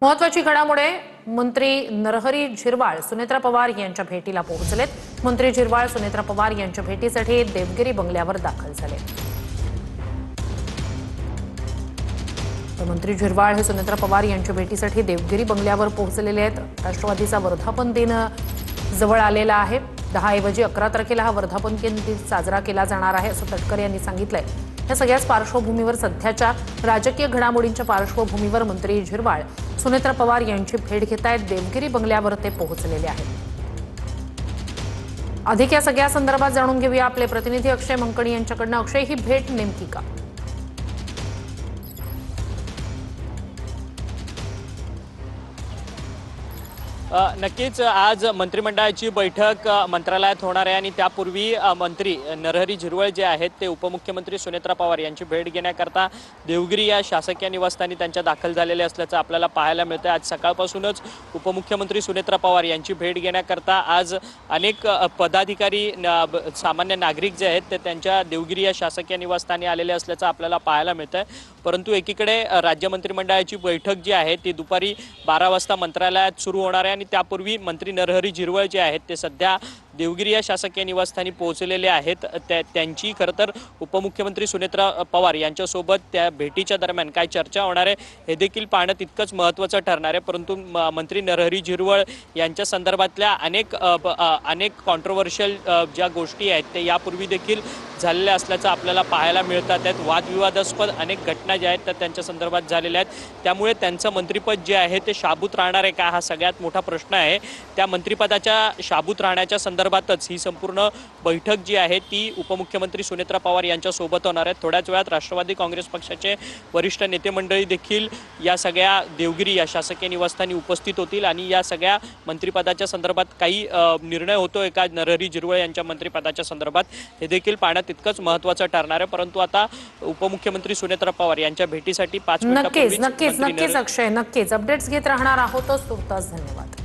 महत्वाची घडामोडी मंत्री नरहरी झिरवाळ सुनेत्रा पवार यांच्या भेटीला पोहोचलेत। मंत्री झिरवाळ सुनेत्रा पवार यांच्या भेटीसाठी देवगिरी बंगल्यावर दाखल झाले। मंत्री झिरवाळ हे सुनेत्रा पवार यांच्या भेटीसाठी देवगिरी बंगल्यावर पोहोचलेले आहेत। राष्ट्रवादीचा वर्धापन दिन जवळ आलेला आहे। 10 ऐवजी 11 तारखेला हा वर्धापन दिन साजरा केला जाणार आहे असं तटकर यांनी सांगितलंय। या सगळ्याच पार्श्वभूमीवर सध्याच्या राजकीय घडामोडींच्या पार्श्वभूमीवर मंत्री झिरवाळ सुनेत्रा पवार यांची भेट घेत आहेत। देवगिरी बंगल्यावर ते पोहोचलेले आहेत। अधिक या सगळ्या संदर्भात जाणून घेऊया आपले प्रतिनिधी अक्षय मंकणी यांच्याकडून। अक्षय, ही भेट नेमकी का? नक्कीच आज मंत्रिमंडळाची बैठक मंत्रालयात होणार आहे आणि त्यापूर्वी मंत्री नरहरी झिरवाळ जे आहेत ते उपमुख्यमंत्री सुनेत्रा पवार यांची भेट घेण्याकरता देवगिरी या शासकीय निवासस्थानी त्यांच्या दाखल झालेले असल्याचं आपल्याला पाहायला मिळतं। आज सकाळपासूनच उपमुख्यमंत्री सुनेत्रा पवार यांची भेट घेण्याकरता आज अनेक पदाधिकारी सामान्य नागरिक जे आहेत ते त्यांच्या देवगिरी या शासकीय निवासस्थानी आलेले असल्याचं आपल्याला पाहायला मिळतंय। परंतु एकीकडे राज्य मंत्रिमंडळाची बैठक जी आहे ती दुपारी 12 वाजता मंत्रालयात सुरू होणार आहे आणि त्यापूर्वी मंत्री नरहरी झिरवाळ जे आहेत ते सध्या देवगिरी या शासकीय निवासस्थानी पोहोचलेले आहेत। त्यांची खरं तर उपमुख्यमंत्री सुनेत्रा पवार यांच्यासोबत त्या भेटीच्या दरम्यान काय चर्चा होणार आहे हे देखील पाहणं तितकंच महत्त्वाचं ठरणार आहे। परंतु मंत्री नरहरी झिरवाळ यांच्या संदर्भातल्या अनेक कॉन्ट्रोवर्शियल ज्या गोष्टी आहेत ते यापूर्वी देखील झालेल्या असल्याचं आपल्याला पाहायला मिळतात। त्यात वादविवादास्पद अनेक घटना ज्या आहेत त्या त्यांच्या संदर्भात झालेल्या आहेत। त्यामुळे त्यांचं मंत्रिपद जे आहे ते शाबूत राहणार आहे का हा सगळ्यात मोठा प्रश्न आहे। त्या मंत्रिपदाच्या शाबूत राहण्याच्या संदर्भातच ही संपूर्ण बैठक जी आहे ती उपमुख्यमंत्री सुनेत्रा पवार यांच्या सोबत होणार आहे। थोड्याच वेळात राष्ट्रवादी काँग्रेस पक्षाचे वरिष्ठ नेते मंडळी देखील या सगळ्या देवगिरी या शासकीय निवासस्थानी उपस्थित होतील आणि या सगळ्या मंत्रिपदाच्या संदर्भात काही निर्णय होतोय का नरहरी झिरवाळ यांच्या मंत्रिपदाच्या संदर्भात हे देखील पाहणं तितकंच महत्त्वाचं ठरणार आहे। परंतु आता उपमुख्यमंत्री सुनेत्रा पवार यांच्या भेटीसाठी 5 मिनिटांपूर्वी नक्कीच अक्षय, नक्कीच अपडेट्स घेत राहणार आहोत। तुर्तास धन्यवाद।